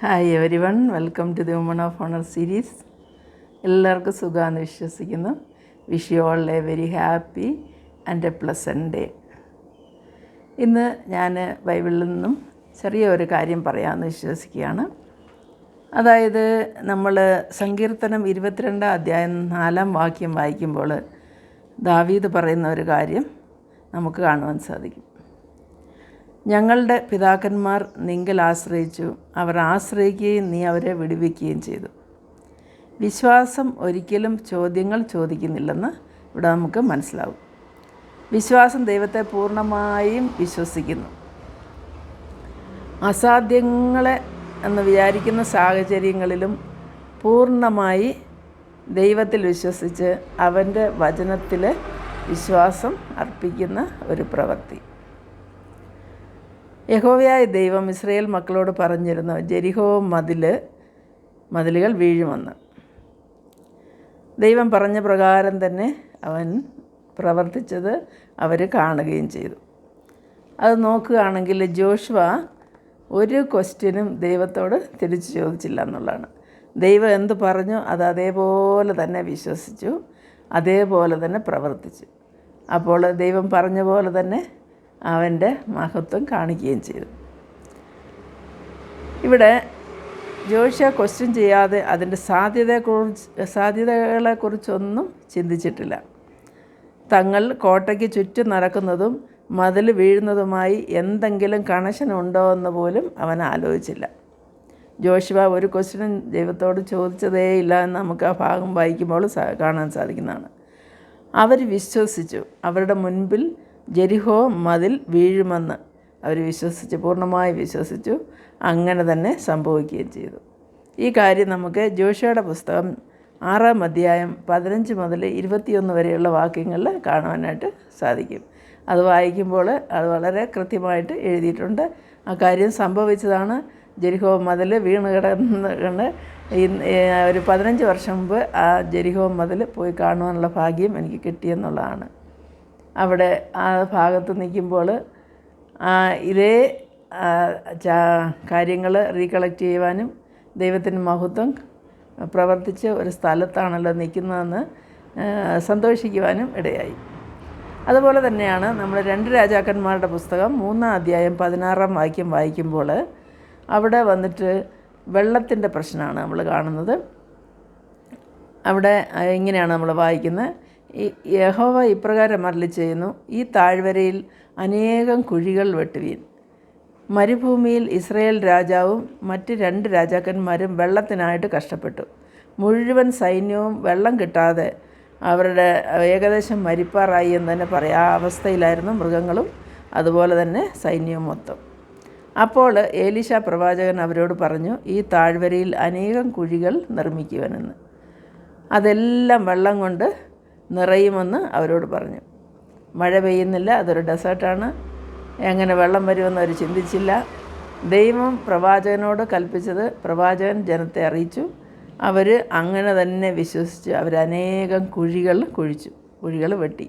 Hi everyone, welcome to the woman of honour series. എല്ലാവർക്കും സുഖമാണെന്ന് വിശ്വസിക്കുന്നു. Wish you all a very happy and a pleasant day. ഇന്ന് ഞാൻ ബൈബിളിൽ നിന്നും ചെറിയൊരു കാര്യം പറയാമെന്ന് വിശ്വസിക്കുകയാണ്. അതായത് നമ്മൾ സങ്കീർത്തനം 22 അധ്യായം 4 വാക്യം വായിക്കുമ്പോൾ ദാവീദ് പറയുന്ന ഒരു കാര്യം നമുക്ക് കാണുവാൻ സാധിക്കും. ഞങ്ങളുടെ പിതാക്കന്മാർ നിങ്കൽ ആശ്രയിച്ചു, അവർ ആശ്രയിക്കുകയും നീ അവരെ വിടുവിക്കുകയും ചെയ്തു. വിശ്വാസം ഒരിക്കലും ചോദ്യങ്ങൾ ചോദിക്കുന്നില്ലെന്ന് ഇവിടെ നമുക്ക് മനസ്സിലാവും. വിശ്വാസം ദൈവത്തെ പൂർണ്ണമായും വിശ്വസിക്കുന്നു. അസാധ്യങ്ങളെ എന്ന് വിചാരിക്കുന്ന സാഹചര്യങ്ങളിലും പൂർണ്ണമായി ദൈവത്തിൽ വിശ്വസിച്ച് അവൻ്റെ വചനത്തിൽ വിശ്വാസം അർപ്പിക്കുന്ന ഒരു പ്രവൃത്തി. യഹോവയായ ദൈവം ഇസ്രായേൽ മക്കളോട് പറഞ്ഞിരുന്നു, ജെരിഹോ മതിലുകൾ വീഴുമെന്ന്. ദൈവം പറഞ്ഞ പ്രകാരം തന്നെ അവൻ പ്രവർത്തിച്ചത് അവർ കാണുകയും ചെയ്തു. അത് നോക്കുകയാണെങ്കിൽ ജോഷുവ ഒരു ക്വസ്റ്റ്യനും ദൈവത്തോട് തിരിച്ചു ചോദിച്ചില്ല എന്നുള്ളതാണ്. ദൈവം എന്ത് പറഞ്ഞു അത് അതേപോലെ തന്നെ വിശ്വസിച്ചു, അതേപോലെ തന്നെ പ്രവർത്തിച്ചു. അപ്പോൾ ദൈവം പറഞ്ഞ പോലെ തന്നെ അവൻ്റെ മഹത്വം കാണിക്കുകയും ചെയ്തു. ഇവിടെ ജോഷുവ ക്വസ്റ്റ്യൻ ചെയ്യാതെ അതിൻ്റെ സാധ്യതകളെക്കുറിച്ചൊന്നും ചിന്തിച്ചിട്ടില്ല. തങ്ങൾ കോട്ടയ്ക്ക് ചുറ്റും നടക്കുന്നതും മതിൽ വീഴുന്നതുമായി എന്തെങ്കിലും കണക്ഷൻ ഉണ്ടോ എന്ന് പോലും അവൻ ആലോചിച്ചില്ല. ജോഷുവ ഒരു ക്വസ്റ്റ്യനും ദൈവത്തോട് ചോദിച്ചതേയില്ല എന്ന് നമുക്ക് ആ ഭാഗം വായിക്കുമ്പോൾ കാണാൻ സാധിക്കുന്നതാണ്. അവർ വിശ്വസിച്ചു, അവരുടെ മുൻപിൽ ജെരിഹോ മതിൽ വീഴുമെന്ന് അവർ വിശ്വസിച്ചു, പൂർണ്ണമായി വിശ്വസിച്ചു. അങ്ങനെ തന്നെ സംഭവിക്കുകയും ചെയ്തു. ഈ കാര്യം നമുക്ക് ജോഷുവയുടെ പുസ്തകം 6 അധ്യായം 15 മുതൽ 21 വരെയുള്ള വാക്യങ്ങളിൽ കാണുവാനായിട്ട് സാധിക്കും. അത് വായിക്കുമ്പോൾ അത് വളരെ കൃത്യമായിട്ട് എഴുതിയിട്ടുണ്ട്. ആ കാര്യം സംഭവിച്ചതാണ്. ജെരിഹോ മതിൽ വീണ് കിടന്ന് ഒരു 15 വർഷം മുമ്പ് ആ ജെരിഹോ മതിൽ പോയി കാണുവാനുള്ള ഭാഗ്യം എനിക്ക് കിട്ടിയെന്നുള്ളതാണ്. അവിടെ ആ ഭാഗത്ത് നിൽക്കുമ്പോൾ ഇതേ കാര്യങ്ങൾ റീകളക്ട് ചെയ്യുവാനും ദൈവത്തിൻ്റെ മഹത്വം പ്രവർത്തിച്ച് ഒരു സ്ഥലത്താണല്ലോ നിൽക്കുന്നതെന്ന് സന്തോഷിക്കുവാനും ഇടയായി. അതുപോലെ തന്നെയാണ് നമ്മൾ 2 രാജാക്കന്മാരുടെ പുസ്തകം 3 അധ്യായം 16 വാക്യം വായിക്കുമ്പോൾ അവിടെ വന്നിട്ട് വെള്ളത്തിൻ്റെ പ്രശ്നമാണ് നമ്മൾ കാണുന്നത്. അവിടെ ഇങ്ങനെയാണ് നമ്മൾ വായിക്കുന്നത്, യഹോവ ഇപ്രകാരം അരുളി ചെയ്യുന്നു, ഈ താഴ്വരയിൽ അനേകം കുഴികൾ വെട്ടുവീൻ. മരുഭൂമിയിൽ ഇസ്രായേൽ രാജാവും മറ്റ് 2 രാജാക്കന്മാരും വെള്ളത്തിനായിട്ട് കഷ്ടപ്പെട്ടു. മുഴുവൻ സൈന്യവും വെള്ളം കിട്ടാതെ അവരുടെ ഏകദേശം മരിപ്പാറായി എന്ന് തന്നെ പറയാം. ആ അവസ്ഥയിലായിരുന്നു മൃഗങ്ങളും അതുപോലെ തന്നെ സൈന്യവും മൊത്തം. അപ്പോൾ ഏലീശ പ്രവാചകൻ അവരോട് പറഞ്ഞു, ഈ താഴ്വരയിൽ അനേകം കുഴികൾ നിർമ്മിക്കുവാനെന്ന്. അതെല്ലാം വെള്ളം കൊണ്ട് നിറയുമെന്ന് അവരോട് പറഞ്ഞു. മഴ പെയ്യുന്നില്ല, അതൊരു ഡെസേർട്ടാണ്. എങ്ങനെ വെള്ളം വരുമെന്ന് അവർ ചിന്തിച്ചില്ല. ദൈവം പ്രവാചകനോട് കൽപ്പിച്ചത് പ്രവാചകൻ ജനത്തെ അറിയിച്ചു. അവർ അങ്ങനെ തന്നെ വിശ്വസിച്ച് അവരനേകം കുഴികൾ വെട്ടി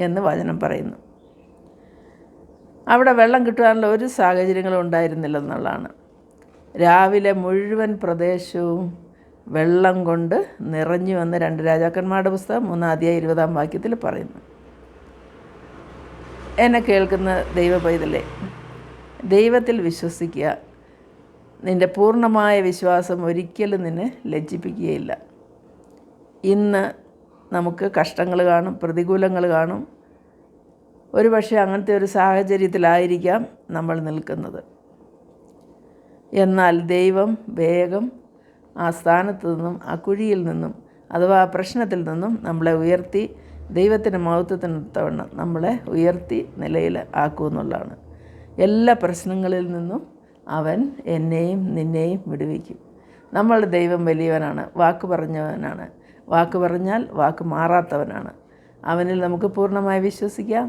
എന്ന് വചനം പറയുന്നു. അവിടെ വെള്ളം കിട്ടാനുള്ള ഒരു സാഹചര്യങ്ങളും ഉണ്ടായിരുന്നില്ലെന്നുള്ളതാണ്. രാവിലെ മുഴുവൻ പ്രദേശവും വെള്ളം കൊണ്ട് നിറഞ്ഞു എന്ന് 2 രാജാക്കന്മാരുടെ പുസ്തകം 3 അധ്യായം 20 വാക്യത്തിൽ പറയുന്നു. എന്നെ കേൾക്കുന്ന ദൈവ പൈതലേ, ദൈവത്തിൽ വിശ്വസിക്കുക. നിൻ്റെ പൂർണ്ണമായ വിശ്വാസം ഒരിക്കലും നിന്നെ ലജ്ജിപ്പിക്കുകയില്ല. ഇന്ന് നമുക്ക് കഷ്ടങ്ങൾ കാണും, പ്രതികൂലങ്ങൾ കാണും. ഒരുപക്ഷെ അങ്ങനത്തെ ഒരു സാഹചര്യത്തിലായിരിക്കാം നമ്മൾ നിൽക്കുന്നത്. എന്നാൽ ദൈവം വേഗം ആ സ്ഥാനത്ത് നിന്നും, ആ കുഴിയിൽ നിന്നും, അഥവാ ആ പ്രശ്നത്തിൽ നിന്നും നമ്മളെ ഉയർത്തി ദൈവത്തിൻ്റെ മഹത്വത്തിനൊത്തവണ്ണം നമ്മളെ ഉയർത്തി നിലയിൽ ആക്കുമെന്നുള്ളതാണ്. എല്ലാ പ്രശ്നങ്ങളിൽ നിന്നും അവൻ എന്നെയും നിന്നെയും വിടുവിക്കും. നമ്മളുടെ ദൈവം വലിയവനാണ്, വാക്ക് പറഞ്ഞവനാണ്. വാക്ക് പറഞ്ഞാൽ വാക്ക് മാറാത്തവനാണ്. അവനിൽ നമുക്ക് പൂർണ്ണമായി വിശ്വസിക്കാം,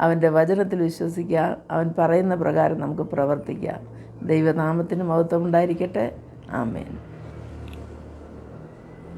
അവൻ്റെ വചനത്തിൽ വിശ്വസിക്കാം, അവൻ പറയുന്ന പ്രകാരം നമുക്ക് പ്രവർത്തിക്കാം. ദൈവനാമത്തിന് മഹത്വം ഉണ്ടായിരിക്കട്ടെ. ആമേൻ.